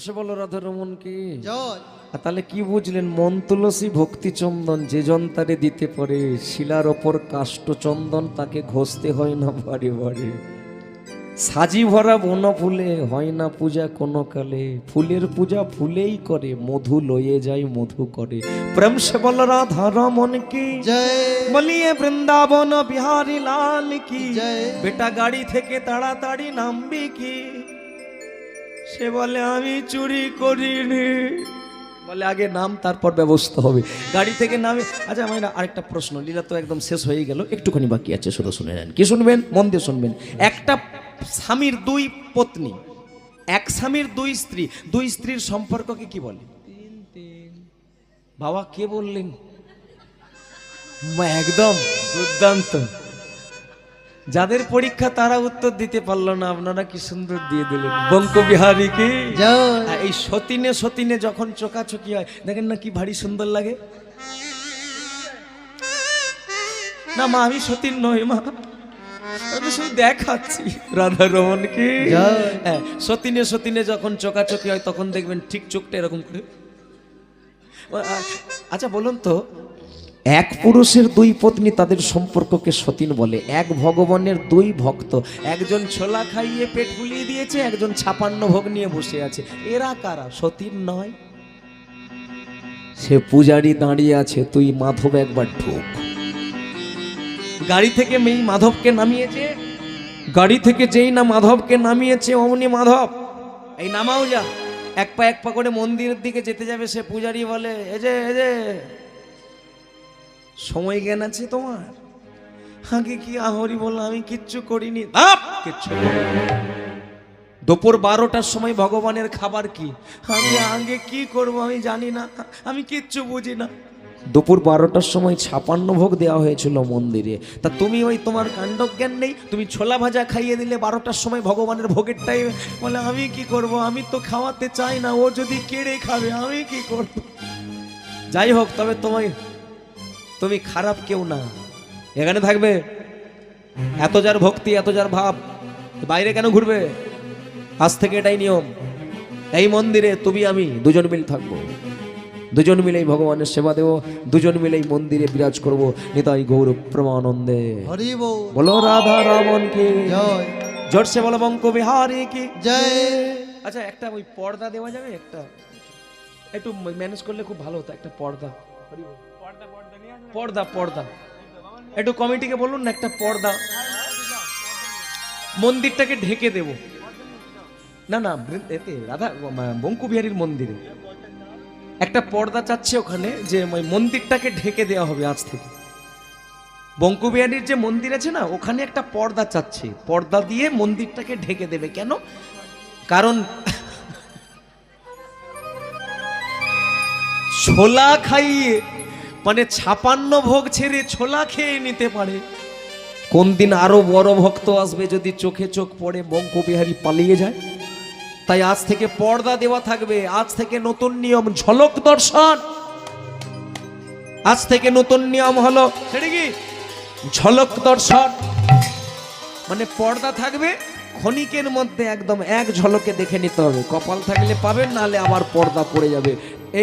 সে বলো রাধা রমন কি জয়। তাহলে কি বুঝলেন? মন তুলসী ভক্তি চন্দন যে জন্তারে দিতে পারে, শিলার ওপর কাষ্ঠ চন্দন তাকে ঘষতে হয় না বারে বারে। সাজি ভরা বন ফুলে হয় না পূজা কোনো কালে, ফুলের পূজা ফুলেই করে, মধু লয়ে যায় মধু করে। প্রেম সে বল রাধা রমন কি জয়। বলিয়ে বৃন্দাবন বিহারী লাল কি জয়। বেটা গাড়ি থেকে তাড়াতাড়ি নামবি কি? সে বলে আমি চুরি করিনি। বলে আগে নাম তারপর ব্যবস্থা হবে, গাড়ি থেকে নামে। আচ্ছা আমার আরেকটা প্রশ্ন, লীলা তো একদম শেষ হয়ে গেল, একটুখানি বাকি আছে, শুধু শুনে নেন। কি শুনবেন? মন দিয়ে শুনবেন। একটা স্বামীর দুই পত্নী, এক স্বামীর দুই স্ত্রী, দুই স্ত্রীর সম্পর্ককে কি বলে? বাবা কে বললেন? একদম দুর্দান্ত। যাদের পরীক্ষা তারা উত্তর দিতে পারলো না, আপনারা কি সুন্দর দিয়ে দিলেন। বঙ্কবিহারী কি জয়। এই সতীনে সতীনে যখন চোকাচোকি হয়, দেখেন না কি ভারী সুন্দর লাগে। না মা আমি সতীন নই মা, আমি শুধু দেখাচ্ছি। রাধা রমন কি হ্যাঁ, সতীনে সতীনে যখন চোকাচোকি হয় তখন দেখবেন ঠিক চোখটা এরকম করে। আচ্ছা বলুন তো, এক পুরুষের দুই পত্নী তাদের সম্পর্ককে সতীন বলে। এক ভগবানের দুই ভক্ত, একজন ছোলা খাইয়ে পেট ফুলিয়ে দিয়েছে, একজন 56 ভোগ নিয়ে বসে আছে, এরা কারা? সতীন নয়? সে পূজারি দাঁড়িয়ে আছে, তুই মাধব একবার ঢোক। গাড়ি থেকে মেয়ে মাধবকে নামিয়েছে, গাড়ি থেকে যেই না মাধবকে নামিয়েছে অমনি মাধব এই নামাও যা। এক পা করে মন্দিরের দিকে যেতে যাবে, সে পূজারি বলে এ যে সময় জ্ঞান আছে তোমার? আগে কি আহরি বললাম, আমি কিচ্ছু করিনি। কিচ্ছু দুপুর 12টার সময় ভগবানের খাবার কি? আগে কি করব আমি জানি না, আমি কিচ্ছু বুঝি না। দুপুর 12টার সময় 56 ভোগ দেওয়া হয়েছিল মন্দিরে, তা তুমি ওই তোমার কাণ্ডজ্ঞান নেই, তুমি ছোলা ভাজা খাইয়ে দিলে 12টার সময় ভগবানের ভোগের টাইম। বলে আমি কি করব, আমি তো খাওয়াতে চাই না, ও যদি কেড়ে খাবে আমি কি করব? যাই হোক, তবে তুমি খারাপ কেউ না, এখানে থাকবে। এত যার ভক্তি, এত যার ভাব, বাইরে কেন ঘুরবে? আজ থেকে এটাই নিয়ম, এই মন্দিরে তুমি আমি দুজন মিলে থাকবো, দুজন মিলেই ভগবানের সেবা দেব, দুজন মিলেই মন্দিরে বিরাজ করব। নিতাই গৌর প্রেমানন্দে হরি বল। বলো রাধা রমন কি জয়। জোরসে বলো বঙ্কবিহারী কি জয়। আচ্ছা একটা ওই পর্দা দেওয়া যাবে? একটা একটু ম্যানেজ করলে খুব ভালো হতো, একটা পর্দা। পর্দা পর্দা একটু কমিটিকে বলুন না, একটা পর্দা, মন্দিরটাকে ঢেকে দেব। না না এতে রাধা বঙ্কবিহারীর মন্দিরে একটা পর্দা চাচ্ছে ওখানে, যে মন্দিরটাকে ঢেকে দেওয়া হবে আজ থেকে। বঙ্কবিহারীর যে মন্দির আছে না, ওখানে একটা পর্দা চাচ্ছে, পর্দা দিয়ে মন্দিরটাকে ঢেকে দেবে। কেন? কারণ ছোলা খাইয়ে মানে 56 ভোগ ছেড়ে ছোলা খেয়ে নিতে পারে। কোন দিন আরো বড় ভক্ত আসবে, যদি চোখে চোখ পড়ে বঙ্কবিহারী পালিয়ে যায়। তাই আজ থেকে পর্দা দেওয়া থাকবে। আজ থেকে নতুন নিয়ম ঝলক দর্শন। আজ থেকে নতুন নিয়ম হলো সেটা কি? ঝলক দর্শন। মানে পর্দা থাকবে, ক্ষণিকের মধ্যে একদম এক ঝলকে দেখে নিতে হবে। কপাল থাকলে পাবেন, নাহলে আবার পর্দা পড়ে যাবে।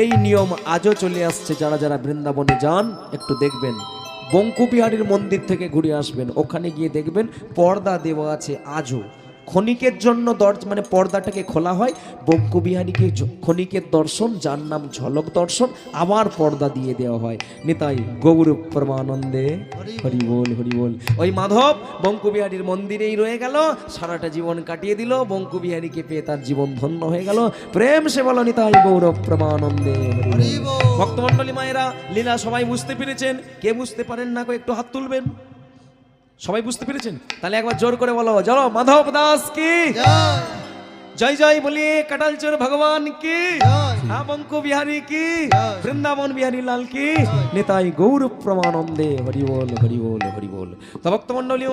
এই নিয়ম আজও চলে আসছে। যারা যারা বৃন্দাবনে যান একটু দেখবেন, বঙ্কবিহারীর মন্দির থেকে ঘুরে আসবেন, ওখানে গিয়ে দেখবেন পর্দা দেওয়া আছে আজও। ক্ষণিকের জন্য মানে পর্দাটাকে খোলা হয়, বঙ্কবিহারীকে ক্ষণিকের দর্শন, যার নাম ঝলক দর্শন, আবার পর্দা দিয়ে দেওয়া হয়। নিতাই গৌর প্রেমানন্দে হরি বল হরি বল। ওই মাধব বঙ্কবিহারীর মন্দিরেই রয়ে গেল, সারাটা জীবন কাটিয়ে দিল, বঙ্কবিহারীকে পেয়ে তার জীবন ধন্য হয়ে গেল। প্রেম সে বল নিতাই গৌর প্রেমানন্দে হরি বল। ভক্তমণ্ডলী মায়েরা, লীলা সবাই বুঝতে পেরেছেন? কে বুঝতে পারেন না কেউ একটু হাত তুলবেন। সবাই বুঝতে পেরেছেন? তাহলে একবার জোর করে বলো, চলো মাধব দাস কি জয় জয় বলিয়ে, কাটালচোর ভগবান কি, বঙ্কবিহারী কি, বৃন্দাবন বিহারী লাল কি, নিতাই গৌর প্রেমানন্দে হরি বল হরি বল হরি বল। তো ভক্তমণ্ডলী